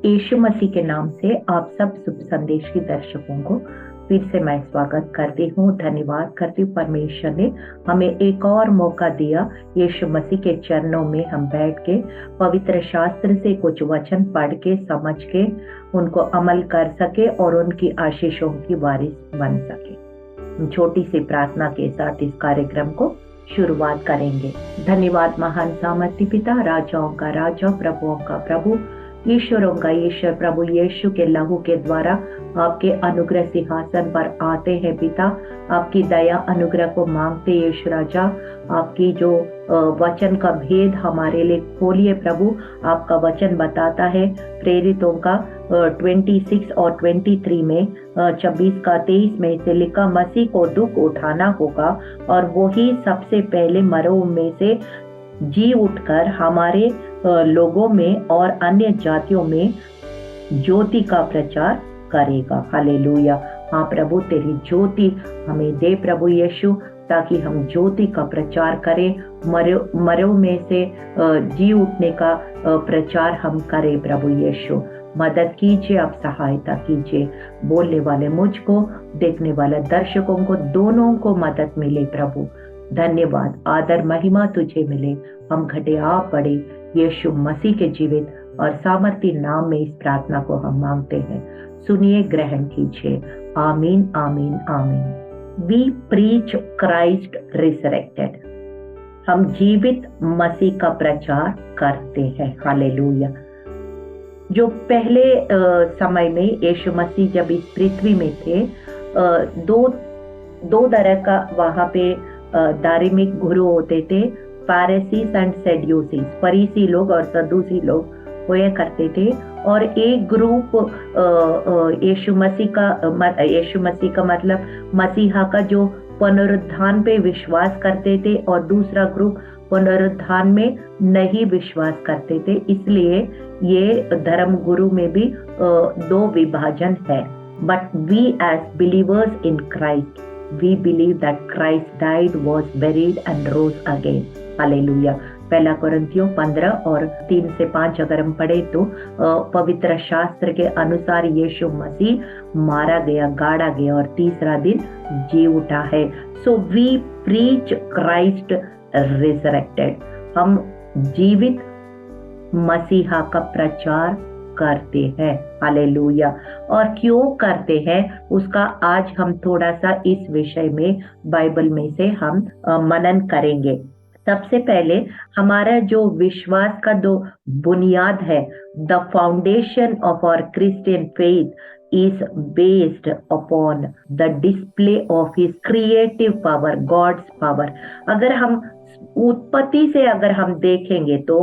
यीशु मसीह के नाम से आप सब शुभ संदेश की दर्शकों को फिर से मैं स्वागत करती हूँ। धन्यवाद करती हूँ, परमेश्वर ने हमें एक और मौका दिया यीशु मसीह के चरणों में हम बैठ के पवित्र शास्त्र से कुछ वचन पढ़ के समझ के उनको अमल कर सके और उनकी आशीषों की वारिस बन सके। छोटी सी प्रार्थना के साथ इस कार्यक्रम को शुरुआत करेंगे। धन्यवाद महान सामर्थ्य पिता, राजाओं का राजा, प्रभुओं का प्रभु, ईश्वरों का ईश्वर, प्रभु यीशु के लहू के द्वारा आपके अनुग्रह सिंहासन पर आते हैं पिता। आपकी दया अनुग्रह को मांगते यीशु राजा, आपकी जो वचन का भेद हमारे लिए खोलिए प्रभु। आपका वचन बताता है प्रेरितों का 26 और 23 में 26 का 23 में से लिखा, मसीह को दुख उठाना होगा और वही सबसे पहले मरों में से जी उठकर हमारे लोगों में और अन्य जातियों में ज्योति का प्रचार करेगा। हालेलुया। हाँ प्रभु, तेरी ज्योति हमें दे प्रभु यीशु, ताकि हम ज्योति का प्रचार करें, मरों में से जी उठने का प्रचार हम करें प्रभु यीशु। मदद कीजिए, आप सहायता कीजिए। बोलने वाले मुझको, देखने वाले दर्शकों को, दोनों को मदद मिले प्रभु। धन्यवाद, आदर महिमा तुझे मिले। हम घटे आप बड़े यीशु मसीह के जीवित और सामर्थ्य नाम में इस प्रार्थना को हम मांगते हैं। सुनिए, ग्रहण कीजिए। आमीन आमीन आमीन। We preach Christ resurrected. हम जीवित मसीह का प्रचार करते हैं। हालेलुया। जो पहले समय में यीशु मसीह जब इस पृथ्वी में थे, दो तरह का वहां पे धार्मिक गुरु होते थे, फारिसीज एंड सैदूसीज। फरीसी लोग और सदूसी लोग हुआ करते थे। और एक ग्रुप यीशु मसीह का मतलब मसीहा का जो पुनरुत्थान पे विश्वास करते थे, और दूसरा ग्रुप पुनरुत्थान में नहीं विश्वास करते थे। इसलिए ये धर्म गुरु में भी दो विभाजन है। But we as believers in Christ, we believe that Christ died, was buried and rose again. Hallelujah. पहला कोरिन्थियों 15 और 3 से 5 अगर हम पढ़े तो पवित्र शास्त्र के अनुसार यीशु मसीह मारा गया, गाड़ा गया और तीसरा दिन जी उठा है। So we preach Christ resurrected. हम जीवित मसीहा का प्रचार करते हैं। हालेलुया। और क्यों करते हैं उसका आज हम थोड़ा सा इस विषय में बाइबल में से हम मनन करेंगे। सबसे पहले हमारा जो विश्वास का दो बुनियाद है, the foundation of our Christian faith is based upon the display of his creative power, God's power. अगर हम उत्पत्ति से अगर हम देखेंगे तो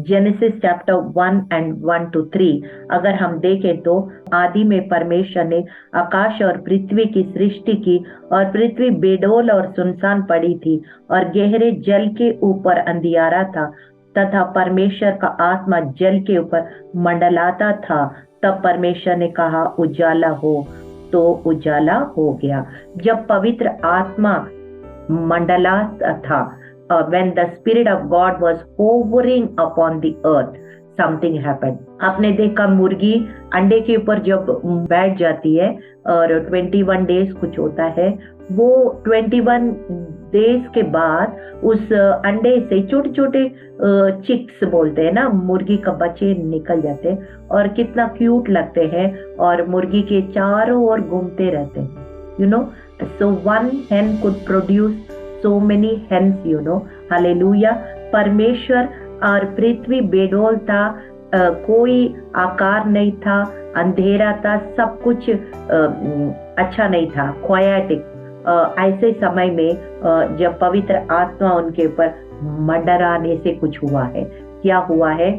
जेनेसिस चैप्टर 1 and 1 to 3 अगर हम देखें तो आदि में परमेश्वर ने आकाश और पृथ्वी की सृष्टि की, और पृथ्वी बेडौल और सुनसान पड़ी थी और गहरे जल के ऊपर अंधियारा था, तथा परमेश्वर का आत्मा जल के ऊपर मंडलाता था। तब परमेश्वर ने कहा उजाला हो, तो उजाला हो गया। जब पवित्र आत्मा मंडलाता था, when the spirit of God was hovering upon the earth, something happened. आपने देखा मुर्गी अंडे के ऊपर जब बैठ जाती है और 21 डेज कुछ होता है, वो 21 डेज के बाद उस अंडे से छोटे छोटे चिक्स बोलते हैं ना, मुर्गी का बच्चे निकल जाते हैं और कितना क्यूट लगते हैं और मुर्गी के चारों ओर घूमते रहते हैं। You know, so one hen could produce so many hens, you know. Hallelujah. परमेश्वर और पृथ्वी बेडौल था, कोई आकार नहीं था, अंधेरा था, सब कुछ अच्छा नहीं था, क्वाइटिक। ऐसे समय में जब पवित्र आत्मा उनके ऊपर मंडराने से कुछ हुआ है। क्या हुआ है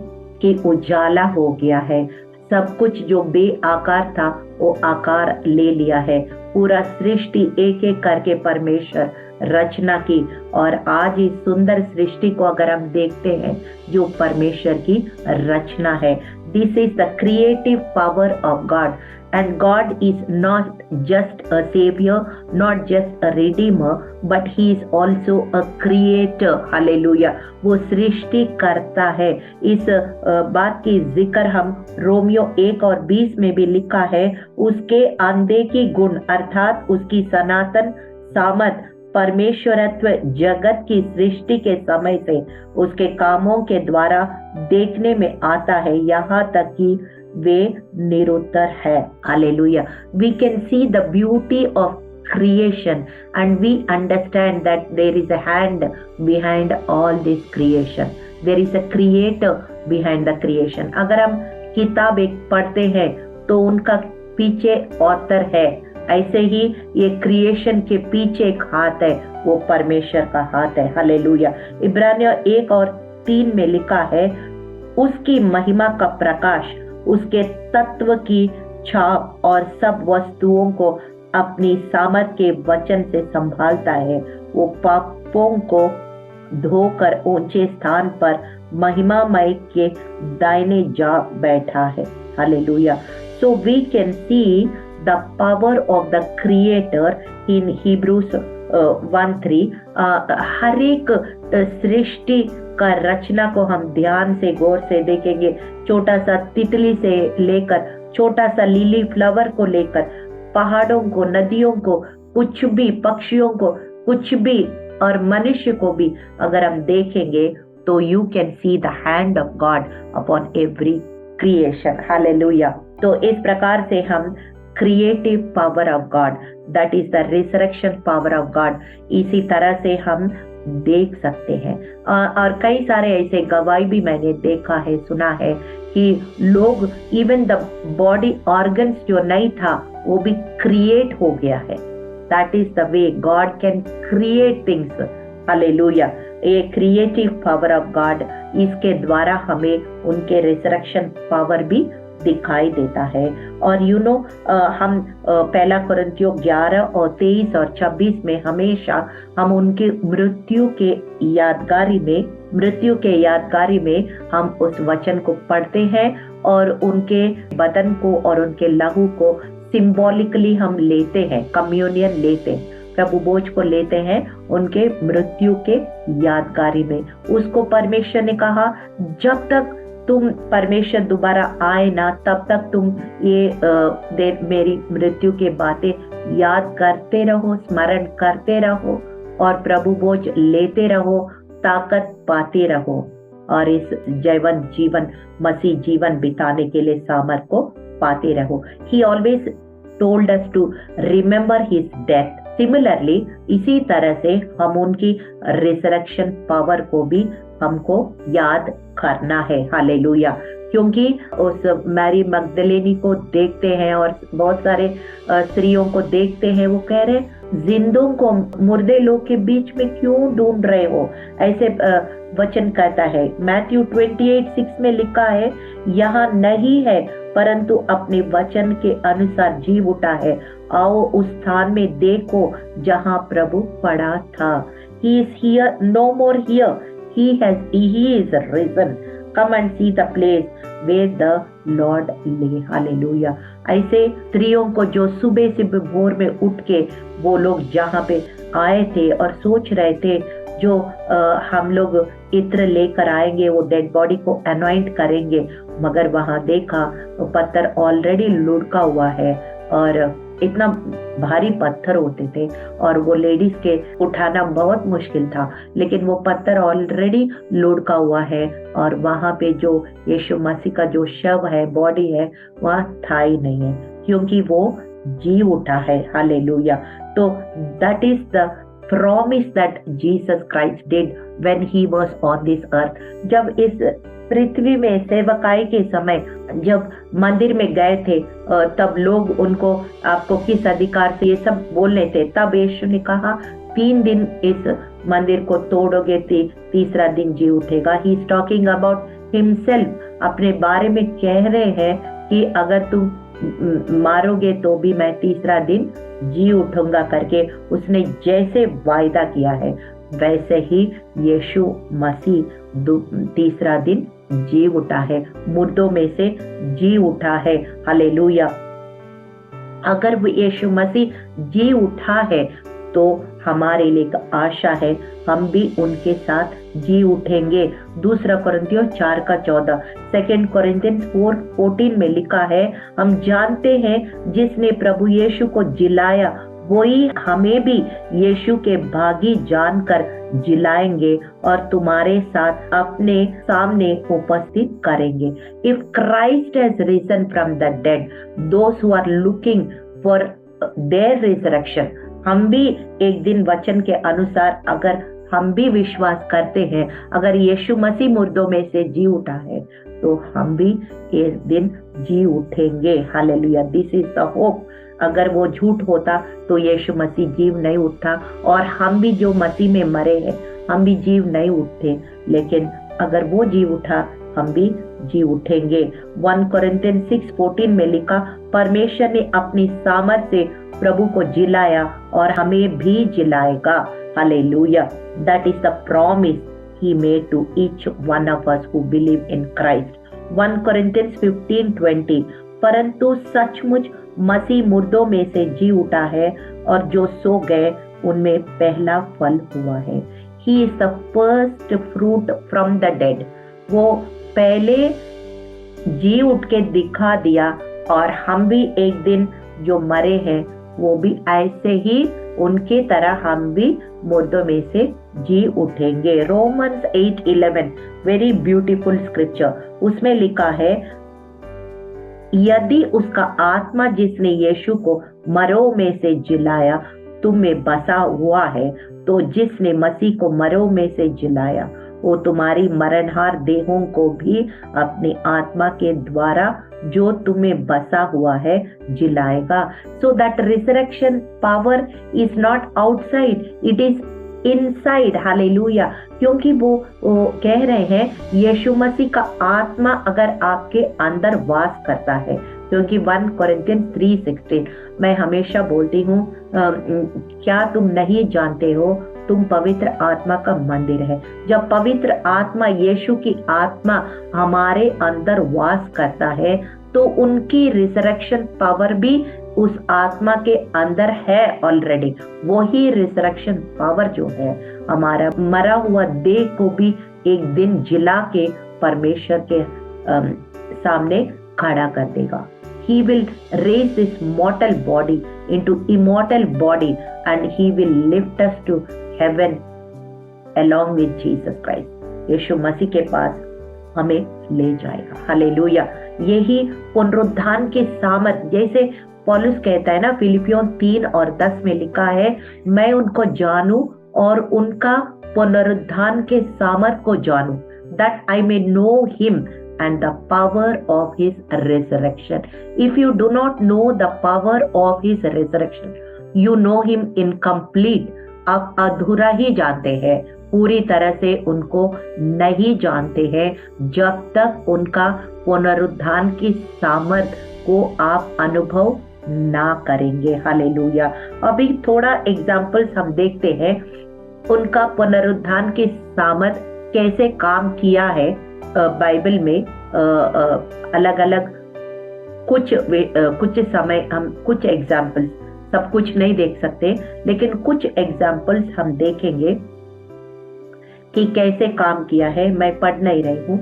कि उजाला हो गया है। सब कुछ जो बेआकार था वो आकार ले लिया है। पूरा सृष्टि एक एक करके परमेश्वर रचना की, और आज इस सुंदर सृष्टि को अगर हम देखते हैं जो परमेश्वर की रचना है, This is the creative power of God. And God is not just a savior, not just a redeemer, but he is also a creator. Hallelujah. वो सृष्टि करता है। इस बात की जिक्र हम रोमियो 1 और 20 में भी लिखा है। उसके अनदेखी गुण अर्थात उसकी सनातन सामर्थ परमेश्वरत्व जगत की सृष्टि के समय से उसके कामों के द्वारा देखने में आता है, यहाँ तक कि वे निरुत्तर है। Hallelujah. We can see the beauty of creation and we understand that there is a hand behind all this creation. There is a creator behind the creation. अगर हम किताब एक पढ़ते हैं तो उनका पीछे ऑथर है, ऐसे ही ये क्रिएशन के पीछे एक हाथ है, वो परमेश्वर का हाथ है। हालेलुया। इब्रानियों 1 और 3 में लिखा है, उसकी महिमा का प्रकाश उसके तत्व की छाप और सब वस्तुओं को अपनी सामर्थ के वचन से संभालता है। वो पापों को धोकर ऊंचे स्थान पर महिमामय के दाहिने जा बैठा है। Hallelujah. So we can see the power of the Creator in Hebrews 1:3. हर एक सृष्टि का रचना को हम ध्यान से गौर से देखेंगे, छोटा सा तितली से लेकर छोटा सा लिली फ्लावर को लेकर पहाड़ों को, नदियों को, कुछ भी पक्षियों को, कुछ भी और मनुष्य को भी अगर हम देखेंगे तो you can see the hand of God upon every creation. Hallelujah. तो इस प्रकार से हम creative power of God, that is the resurrection power of God, इसी तरह से हम देख सकते हैं। और कई सारे ऐसे गवाही भी मैंने देखा है, सुना है कि लोग इवन द बॉडी ऑर्गन्स जो नहीं था वो भी क्रिएट हो गया है। That is the way God can create things. Hallelujah. ये क्रिएटिव पावर ऑफ गॉड, इसके द्वारा हमें उनके रिसरेक्शन पावर भी दिखाई देता है। और हम 1 कोरिन्थियों 11 और 23 और 26 में हमेशा हम उनके मृत्यु के यादगारी में हम उस वचन को पढ़ते हैं और उनके बदन को और उनके लहू को सिंबॉलिकली हम लेते हैं, कम्युनियन लेते हैं, प्रभु भोज को लेते हैं उनके मृत्यु के यादगारी में। उसको परमेश्वर ने कहा, जब तक तुम परमेश्वर दोबारा आए ना, तब तक तुम ये मेरी मृत्यु के बातें याद करते रहो, स्मरण करते रहो और प्रभु भोज लेते रहो, ताकत पाते रहो और इस जीवन मसीह जीवन बिताने के लिए सामर्थ को पाते रहो। He always told us to remember his death. Similarly, इसी तरह से हम उनकी रिसरेक्शन पावर को भी हमको याद करना है। हालेलुया। क्योंकि उस मैरी मगदलेनी को देखते हैं और बहुत सारे स्त्रियों को देखते हैं, वो कह रहे जिंदों को मुर्दे लोग के बीच में क्यों ढूंढ रहे हो, ऐसे वचन कहता है। मैथ्यू 28:6 में लिखा है, यहाँ नहीं है परंतु अपने वचन के अनुसार जी उठा है, आओ उस स्थान में देखो जहाँ प्रभु पड़ा था। He is here, no more here. He is risen. Come and see the place where the Lord lay. Hallelujah. ऐसे स्त्रियों को जो सुबह से भोर में उठ के वो लोग जहाँ पे आए थे और सोच रहे थे जो हम लोग इत्र लेकर आएंगे, वो डेड बॉडी को अनॉइंट करेंगे, मगर वहां देखा तो पत्थर ऑलरेडी लुढ़का हुआ है और इतना भारी पत्थर होते थे और वो लेडीज के उठाना बहुत मुश्किल था, लेकिन वो पत्थर ऑलरेडी लुढ़का हुआ है और वहां पे जो यीशु मसीह का जो शव है, बॉडी है, वहां था ही नहीं है, क्योंकि वो जी उठा है। हालेलुया। तो that is the promise that Jesus Christ did when he was on this earth. जब इस पृथ्वी में सेवकाई के समय जब मंदिर में गए थे, तब लोग उनको आपको किस अधिकार से ये सब बोलने थे, तब यीशु ने कहा 3 दिन इस मंदिर को तोड़ोगे, तीसरा दिन जी उठेगा। He is talking about himself, अपने बारे में कह रहे हैं कि अगर तुम मारोगे तो भी मैं तीसरा दिन जी उठूंगा करके उसने जैसे वायदा किया है, वैसे ही यीशु मसीह तीसरा दिन जी उठा है, मुर्दों में से जी उठा है। हालेलुया। अगर वो यीशु मसीह जी उठा है तो हमारे लिए एक आशा है, हम भी उनके साथ जी उठेंगे। दूसरा कोरिन्थियों 4:14, सेकेंड कोरिन्थियंस 4:14 में लिखा है, हम जानते हैं जिसने प्रभु यीशु को जिलाया वही हमें भी यीशु के भागी जानकर जिलाएंगे और तुम्हारे साथ अपने सामने उपस्थित करेंगे। If Christ has risen from the dead, those who are looking for their resurrection, हम भी एक दिन वचन के अनुसार अगर हम भी विश्वास करते हैं, अगर यीशु मसीह मुर्दों में से जी उठा है तो हम भी एक दिन जी उठेंगे। Hallelujah, this is the hope. अगर वो झूठ होता तो यीशु मसीह जीव नहीं उठता और हम भी जो मसीह में मरे हैं हम भी जीव नहीं उठते, लेकिन अगर वो जी उठा हम भी जी उठेंगे। 1 कोरिन्थियंस 6:14 में लिखा, परमेश्वर ने अपनी सामर्थ से प्रभु को जिलाया और हमें भी जिलाएगा। हालेलुया, that is the promise he made to each one of us who believe in Christ. 1 Corinthians 15:20, परंतु सचमुच मसीह मुर्दों में से जी उठा है और जो सो गए उनमें पहला फल हुआ है। He is the first fruit from the dead. वो पहले जी उठ के दिखा दिया और हम भी एक दिन जो मरे हैं वो भी ऐसे ही उनके तरह हम भी मुर्दों में से जी उठेंगे। रोमन्स 8:11, वेरी ब्यूटीफुल स्क्रिप्चर, उसमें लिखा है, यदि उसका आत्मा जिसने यीशु को मरों में से जिलाया तुम में बसा हुआ है, तो जिसने मसीह को मरों में से जिलाया वो तुम्हारी मरणहार देहों को भी अपनी आत्मा के द्वारा जो तुम्हें बसा हुआ है जिलाएगा। So that resurrection power is not outside, it is inside. हालेलुया, क्योंकि वो कह रहे हैं यीशु मसीह का आत्मा अगर आपके अंदर वास करता है, क्योंकि 1 कोरिन्थियंस 3:16 मैं हमेशा बोलती हूँ, क्या तुम नहीं जानते हो तुम पवित्र आत्मा का मंदिर है। जब पवित्र आत्मा यीशु की आत्मा हमारे अंदर वास करता है तो उनकी रिजरेक्शन पावर भी उस आत्मा के अंदर है ऑलरेडी। वही रिजरेक्शन पावर जो है हमारा मरा हुआ देह को भी एक दिन जिला के परमेश्वर के सामने खड़ा कर देगा। He will raise this mortal body into immortal body and he will lift us to heaven along with Jesus Christ. यीशु मसीह के पास हमें ले जाएगा। हालेलुया, यही पुनरुत्थान के सामर्थ, जैसे पौलुस कहता है ना फिलिपियों 3:10 में लिखा है, मैं उनको जानूं और उनका पुनरुत्थान के सामर्थ को जानूं, that I may know him and the power of his resurrection. If you do not know the power of his resurrection, you know him incomplete. आप अधूरा ही जानते हैं, पूरी तरह से उनको नहीं जानते हैं जब तक उनका पुनरुत्थान की सामर्थ को आप अनुभव ना करेंगे। हालेलुया, अभी थोड़ा एग्जाम्पल्स हम देखते हैं उनका पुनरुत्थान की सामर्थ कैसे काम किया है बाइबल में। अलग अलग कुछ समय हम कुछ एग्जाम्पल्स, सब कुछ नहीं देख सकते, लेकिन कुछ एग्जाम्पल्स हम देखेंगे कि कैसे काम किया है। मैं पढ़ नहीं रही हूँ।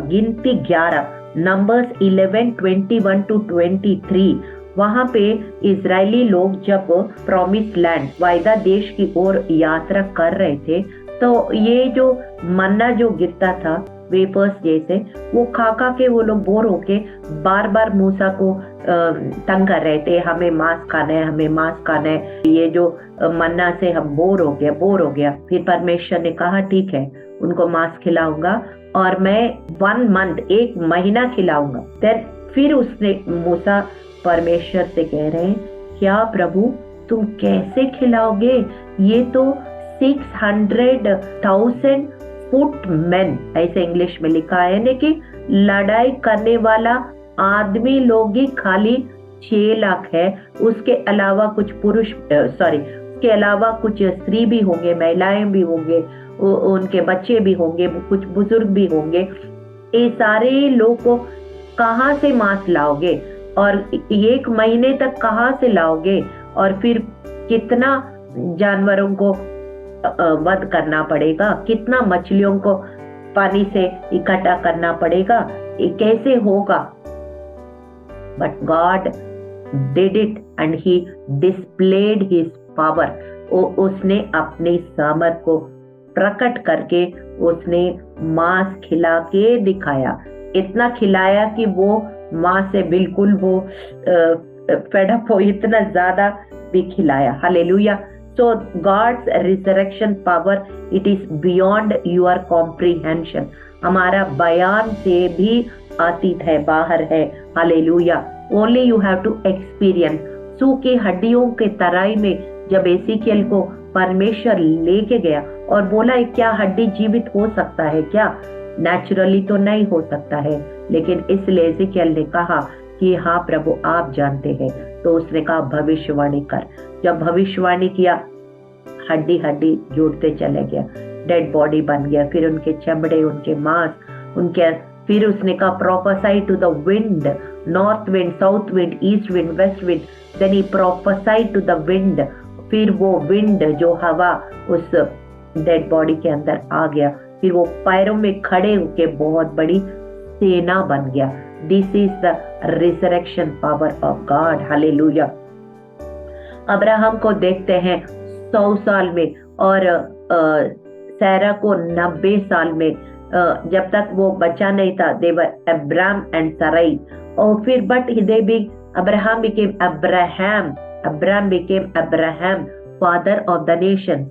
गिनती 11, नंबर्स 11:21-23, वहां पे इजरायली लोग जब प्रॉमिस लैंड वायदा देश की ओर यात्रा कर रहे थे तो ये जो मन्ना जो गिरता था वेपर्स जैसे, वो खा के वो लोग बोर होके बार बार मूसा को तंग कर रहे थे, हमें मांस खाना है, हमें मांस खाना है, ये जो मन्ना से हम बोर हो गया। फिर परमेश्वर ने कहा ठीक है, उनको मांस खिलाऊंगा और मैं 1 मंथ, 1 महीना खिलाऊंगा। फिर उसने मूसा परमेश्वर से कह रहे हैं, क्या प्रभु तुम कैसे खिलाओगे? ये तो 600,000 फुटमैन, ऐसे इंग्लिश में लिखा है, यानी कि लड़ाई करने वाला आदमी लोग ही खाली 6 लाख है। उसके अलावा कुछ उसके अलावा कुछ स्त्री भी होंगे, महिलाएं भी होंगे, उनके बच्चे भी होंगे, कुछ बुजुर्ग भी होंगे। ये सारे लोग को कहाँ से मांस लाओगे, और 1 महीने तक कहाँ से लाओगे, और फिर कितना जानवरों को वध करना पड़ेगा, कितना मछलियों को पानी से इकट्ठा करना पड़ेगा, ये कैसे होगा। But God did it and he displayed his power. उसने अपने सामर्थ को प्रकट करके उसने मांस खिला के दिखाया, इतना खिलाया कि वो मांस से बिल्कुल वो फेडअप हो, इतना ज्यादा भी खिलाया। Hallelujah. So God's resurrection power, it is beyond your comprehension. हमारा बयान से भी अतीत है, बाहर है। Hallelujah. Only you have to experience। सूखे हड्डियों के तराई में जब एसेकियल को परमेश्वर लेके गया और बोला क्या हड्डी जीवित हो सकता है क्या? नेचुरली तो नहीं हो सकता है, लेकिन इसलिए एसेकियल ने कहा कि हाँ प्रभु आप जानते हैं। तो उसने कहा भविष्यवाणी कर। जब भविष्यवाणी किया, हड्डी हड्डी जुड़ते चले गया, डेड बॉडी बन गया, फिर उनके चमड़े, उनके मांस, उनके, फिर उसने कहा prophesy to the wind, north wind, south wind, east wind, west wind. Then he prophesy to the wind, फिर वो विंड जो हवा उस डेड बॉडी के अंदर आ गया, फिर वो पैरों में खड़े होके बहुत बड़ी सेना बन गया। This is the resurrection power of God. Hallelujah. Abraham को देखते हैं 100 साल में, और सैरा को 90 साल में, जब तक वो बच्चा नहीं था, देवर अब्राम एंड सराई। और फिर but they be Abraham became Abraham, Abram became Abraham, father of the nations.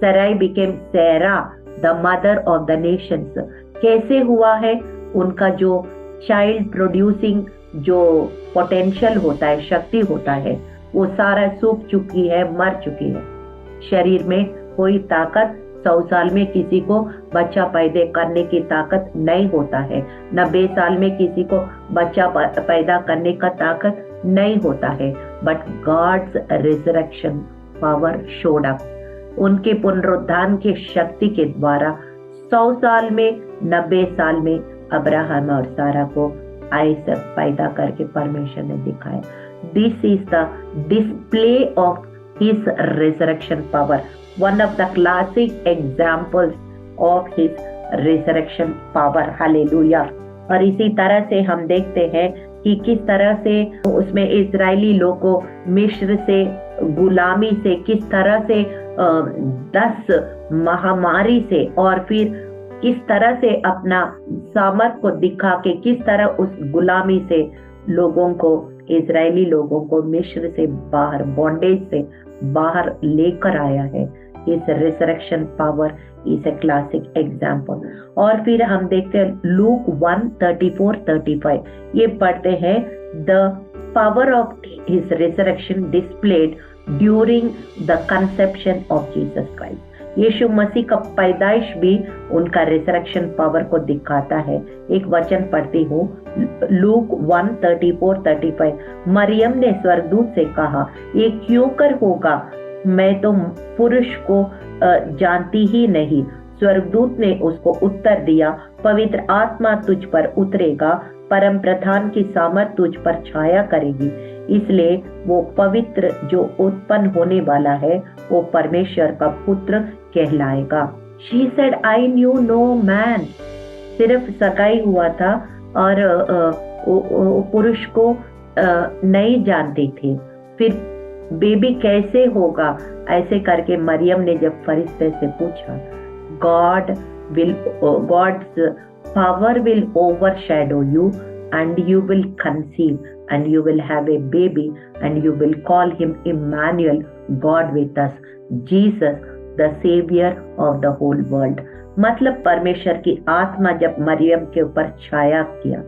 Sarai became Sarah, the mother of the nations. कैसे हुआ है? उनका जो चाइल्ड प्रोड्यूसिंग जो पोटेंशियल होता है, शक्ति होता है, वो सारा सूख चुकी है, मर चुकी है। शरीर में कोई ताकत, 100 साल में किसी को बच्चा पैदा करने की ताकत नहीं होता है, 90 साल में किसी को बच्चा पैदा करने का ताकत नहीं होता है। But God's resurrection power showed up. उनके पुनरुत्थान की शक्ति के द्वारा 100 साल में, 90 साल में अब्राहम और सारा को आइसक पैदा करके परमेश्वर ने दिखाया। This is the display of his resurrection power, one of the classic examples of his resurrection power. Hallelujah. और इसी तरह से हम देखते हैं कि किस तरह से उसमें इजरायली लोग को मिस्र से, गुलामी से, किस तरह से 10 महामारी से, और फिर किस तरह से अपना सामर्थ को दिखा के किस तरह उस गुलामी से लोगों को, इजरायली लोगों को मिस्र से बाहर, बॉन्डेज से बाहर लेकर आया है। इस resurrection power is a classic example. और फिर हम देखते हैं लूक 1:34-35, ये पढ़ते हैं the power of his resurrection displayed during the conception of Jesus Christ. यीशु मसीह का पैदाइश भी उनका रिजरेक्शन पावर को दिखाता है। एक वचन पढ़ती हूँ, लूक 1:34-35। मरियम ने स्वर्गदूत से कहा, ये क्यों कर होगा, मैं तो पुरुष को जानती ही नहीं। स्वर्गदूत ने उसको उत्तर दिया, पवित्र आत्मा तुझ पर उतरेगा, परम प्रधान की सामर्थ तुझ पर छाया करेगी, इसलिए वो पवित्र जो उत्पन्न होने वाला है वो परमेश्वर का पुत्र कहलाएगा। She said, I knew no man। सिर्फ सगाई हुआ था और पुरुष को नहीं जानती थी, फिर बेबी कैसे होगा? ऐसे करके मरियम ने जब फरिश्ते से पूछा, God's power will overshadow you and you will conceive and you will have a baby and you will call him Emmanuel, God with us, Jesus, the savior of the whole world। मतलब परमेश्वर की आत्मा जब मरियम के ऊपर छाया किया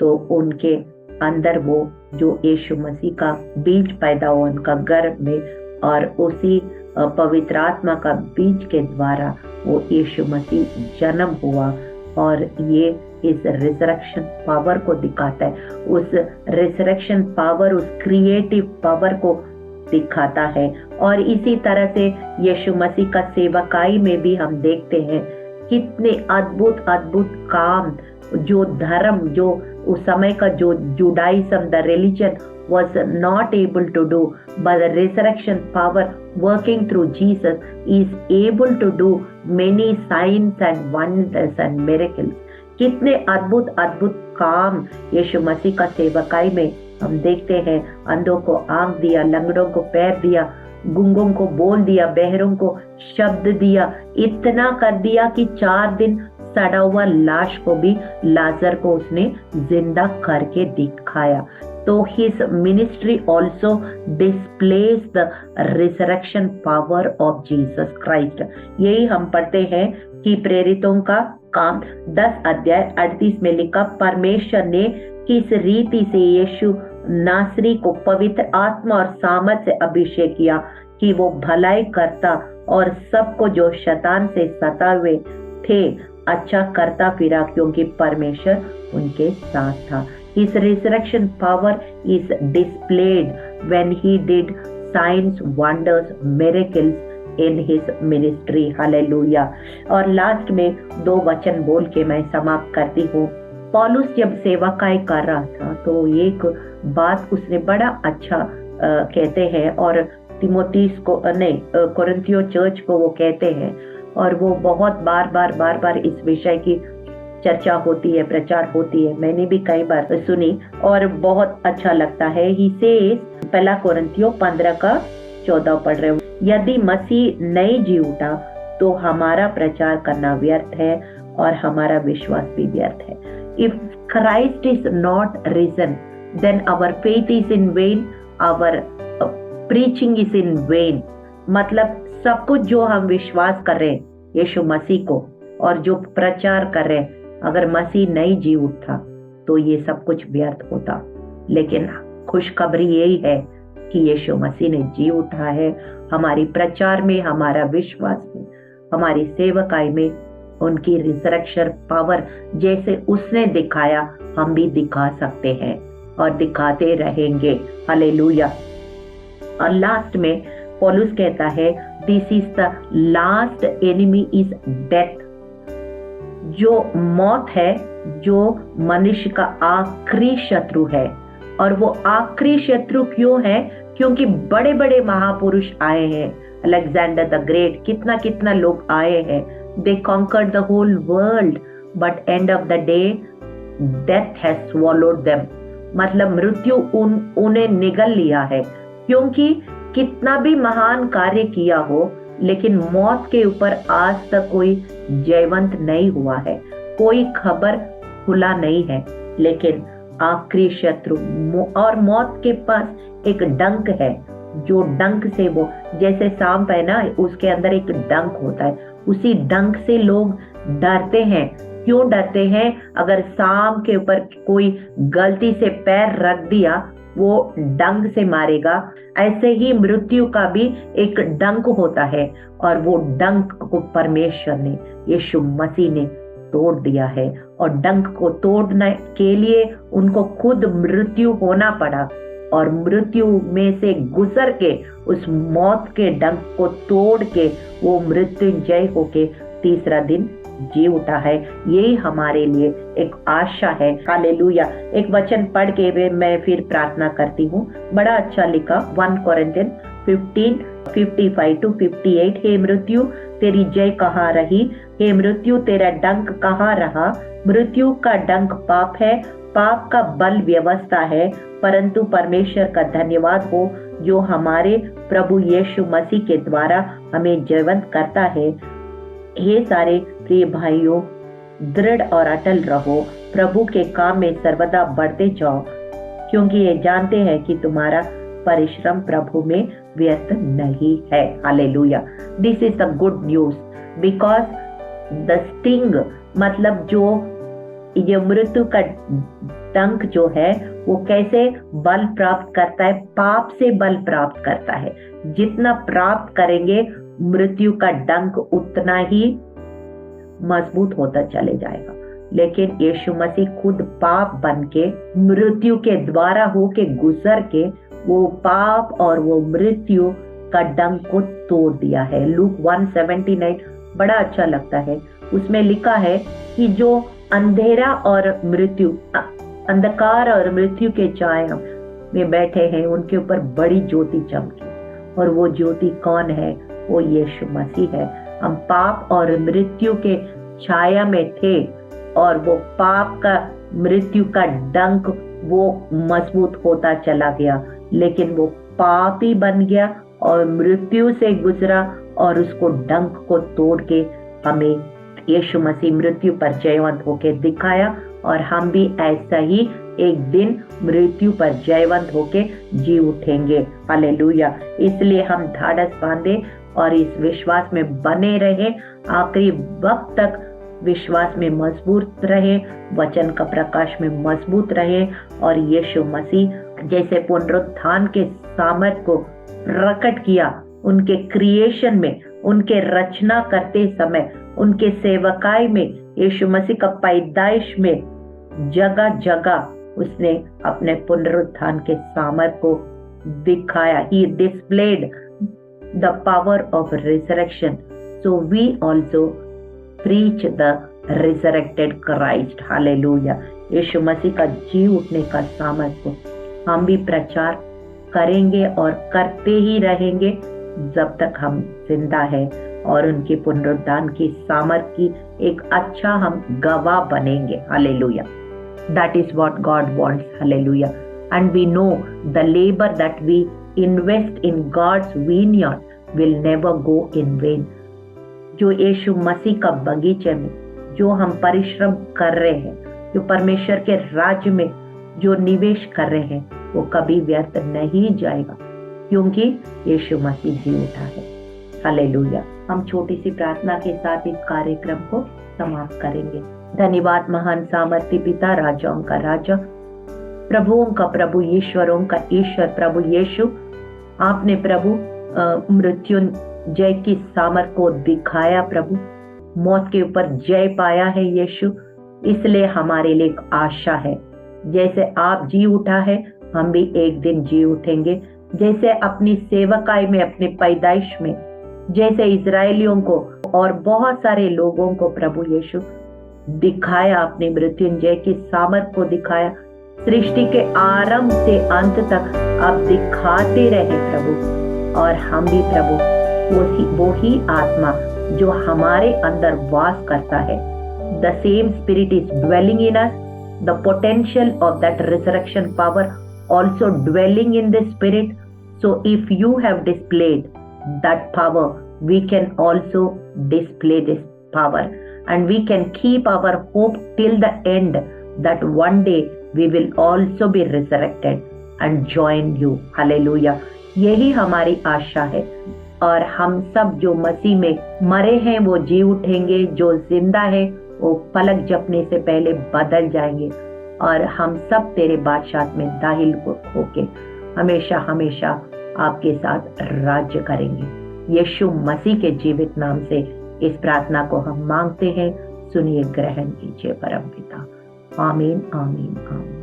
तो उनके अंदर वो जो यीशु मसीह का बीज पैदा हुआ उनका गर्भ में, और उसी पवित्र आत्मा का बीज के द्वारा वो यीशु मसीह जन्म हुआ। और ये इस रिजरेक्शन पावर को दिखाता है, उस रिजरेक्शन पावर, उस क्रिएटिव पावर को दिखाता है। और इसी तरह से यीशु मसीह का सेवकाई में भी हम देखते हैं कितने अद्भुत अद्भुत काम, जो धर्म, जो उस समय का जो Judaism, the religion was not able to do, but the resurrection power working through Jesus is able to do many signs and wonders and miracles. कितने अद्भुत अद्भुत काम यीशु मसीह का सेवकाई में हम देखते हैं। अंधों को आंख दिया, लंगड़ों को पैर दिया, गूंगों को बोल दिया, बहरों को शब्द दिया, इतना कर दिया कि 4 दिन सड़ा हुआ लाश को भी, लाजर को उसने जिंदा करके दिखाया। तो his ministry also displays the resurrection power of Jesus Christ। यही हम पढ़ते हैं कि प्रेरितों का काम 10 अध्याय 38 में लिखा, परमेश्वर ने किस रीति से यीशु नासरी को पवित्र आत्मा और सामर्थ से अभिषेक किया कि वो भलाई करता और सबको जो शैतान से सता हुए थे अच्छा करता फिरा, क्योंकि परमेश्वर उनके साथ था। His resurrection power is displayed when he did signs, wonders, miracles in his ministry। Hallelujah. और लास्ट में 2 वचन बोल के मैं समाप्त करती हूँ। पौलुस जब सेवकाई कर रहा था तो एक बात उसने बड़ा अच्छा कहते हैं, और तिमोथीस को नहीं, कोरिन्थियो चर्च को वो कहते हैं, और वो बहुत बार बार इस विषय की चर्चा होती है, प्रचार होती है, मैंने भी कई बार सुनी और बहुत अच्छा लगता है। ही सेज, पहला कोरिन्थियो 15 का 14 पढ़ रहे हो, यदि मसीह नहीं जी उठा तो हमारा प्रचार करना व्यर्थ है और हमारा विश्वास भी व्यर्थ है। If Christ is not risen then our faith is in vain, our preaching is in vain. मतलब सब कुछ जो हम विश्वास कर रहे हैं यीशु मसीह को और जो प्रचार कर रहे हैं, अगर मसीह नहीं जी उठता तो ये सब कुछ व्यर्थ होता। लेकिन खुशखबरी यही है कि यीशु मसीह ने जी उठा है। हमारी प्रचार में, हमारा विश्वास में, हमारी सेवकाई में उनकी रिजरेक्शन पावर जैसे उसने दिखाया हम भी दिखा सकते हैं और दिखाते रहेंगे। हालेलुया। और लास्ट में पौलुस कहता है, this is the last enemy is death. जो मौत है, जो मनुष्य का आखिरी शत्रु है। और वो आखिरी शत्रु क्यों है? क्योंकि बड़े बड़े महापुरुष आए हैं, अलेक्जेंडर द ग्रेट, कितना कितना लोग आए हैं। They conquered the whole world but end of the day death has swallowed them. मतलब मृत्यु उन्हें निगल लिया है। क्योंकि कितना भी महान कार्य किया हो, लेकिन मौत के ऊपर आज तक कोई जयवंत नहीं हुआ है, कोई खबर खुला नहीं है। लेकिन आखिरी शत्रु और मौत के पास एक डंक है, जो डंक से वो, जैसे सांप है ना, उसके अंदर एक डंक होता है, उसी डंक से लोग डरते हैं। क्यों डरते हैं? अगर सांप के ऊपर कोई गलती से पैर रख दिया, वो डंक से मारेगा। ऐसे ही मृत्यु का भी एक डंक होता है, और वो डंक को परमेश्वर ने, यीशु मसीह ने तोड़ दिया है। और डंक को तोड़ने के लिए उनको खुद मृत्यु होना पड़ा, और मृत्यु में से गुजर के उस मौत के डंक को तोड़ के वो मृत्युंजय होके तीसरा दिन जी उठा है। यही हमारे लिए एक आशा है। हालेलुया। एक वचन पढ़ के मैं फिर प्रार्थना करती हूँ। बड़ा अच्छा लिखा 1 कोरिन्थियन 15:55-58। हे मृत्यु तेरी जय कहाँ रही? हे मृत्यु तेरा डंक कहाँ रहा? मृत्यु का डंक पाप है, पाप का बल व्यवस्था है, परंतु परमेश्वर का धन्यवाद हो जो हमारे प्रभु यीशु मसीह के द्वारा हमें जीवंत करता है। हे सारे प्रिय भाइयों, दृढ़ और अटल रहो, प्रभु के काम में सर्वदा बढ़ते जाओ, क्योंकि ये जानते हैं कि तुम्हारा परिश्रम प्रभु में व्यर्थ नहीं है। Hallelujah. This is the good news, because the sting, मतलब जो ये मृत्यु का डंक जो है वो कैसे बल प्राप्त करता है? पाप से बल प्राप्त करता है। जितना प्राप्त करेंगे मृत्यु का डंक उतना ही मजबूत होता चले जाएगा। लेकिन यीशु मसीह खुद पाप बन के मृत्यु के द्वारा होके गुजर के वो पाप और वो मृत्यु का डंक को तोड़ दिया है। लूक 1:79 बड़ा अच्छा लगता है। उसमें लिखा है कि जो अंधेरा और मृत्यु, अंधकार और मृत्यु के छाया में बैठे हैं, उनके ऊपर बड़ी ज्योति चमकी। और वो ज्योति कौन है? वो यीशु मसीह है। हम पाप और मृत्यु के छाया में थे और वो पाप का, मृत्यु का डंक वो मजबूत होता चला गया, लेकिन वो पापी बन गया और मृत्यु से गुजरा और उसको डंक को तोड़ के हमें यीशु मसीह मृत्यु पर जयवंत होके दिखाया। और हम भी ऐसा ही एक दिन मृत्यु पर जयवंत होके जी उठेंगे। हालेलुया। इसलिए हम धाड़स बांधे और इस विश्वास में बने रहे, आखिरी वक्त तक विश्वास में मजबूत रहे, वचन का प्रकाश में मजबूत रहे और यीशु मसीह जैसे पुनरुत्थान के सामर्थ को प्रकट किया उनके क्रिएशन में, उनके रचना करते समय, उनके सेवकाई में, यीशु मसीह का पैदाइश में जगह जगह उसने अपने पुनरुत्थान के सामर्थ को दिखाया। He displayed the power of resurrection. So we also preach the resurrected Christ. Hallelujah. यीशु मसीह का जी उठने का सामर्थ को हम भी प्रचार करेंगे और करते ही रहेंगे जब तक हम जिंदा है, और उनके पुनरुत्थान की सामर्थ की एक अच्छा हम गवाह बनेंगे। Hallelujah. That is what God wants. Hallelujah. And we know the labor that we invest in God's vineyard will never go in vain. जो यीशु मसीह का बगीचे में जो हम परिश्रम कर रहे हैं, जो परमेश्वर के राज्य में जो निवेश कर रहे हैं, वो कभी व्यर्थ नहीं जाएगा, क्योंकि यीशु मसीह जी उठा है। हालेलुया। हम छोटी सी प्रार्थना के साथ इस कार्यक्रम को समाप्त करेंगे। धन्यवाद महान सामर्थी पिता, राजाओं का राजा, प्रभुओं का प्रभु, ईश्वरों का ईश्वर, प्रभु यीशु, आपने प्रभु मृत्युंजय की सामर्थ को दिखाया, प्रभु मौत के ऊपर जय पाया है यीशु, इसलिए हमारे लिए एक आशा है। जैसे आप जी उठा है, हम भी एक दिन जी उठेंगे। जैसे अपनी सेवकाई में, अपने पैदाइश में, जैसे इजरायलियों को और बहुत सारे लोगों को प्रभु यीशु दिखाया, अपने मृत्युंजय की सामर्थ को दिखाया, सृष्टि के आरंभ से अंत तक आप दिखाते रहे प्रभु। और हम भी प्रभु वो ही आत्मा जो हमारे अंदर वास करता है, the same spirit is dwelling in us, the potential of that resurrection power also dwelling in the spirit. So if you have displayed that power, we can also display this power, and we can keep our hope till the end that one day we will also be resurrected and join you. Hallelujah. यही हमारी आशा है। और हम सब जो मसीह में मरे हैं वो जी उठेंगे, जो जिंदा है वो पलक झपकने से पहले बदल जाएंगे, और हम सब तेरे बादशाह में दाखिल होके हमेशा हमेशा आपके साथ राज्य करेंगे। यीशु मसीह के जीवित नाम से इस प्रार्थना को हम मांगते हैं, सुनिए, ग्रहण कीजिए परम पिता। आमीन, आमीन, आमीन।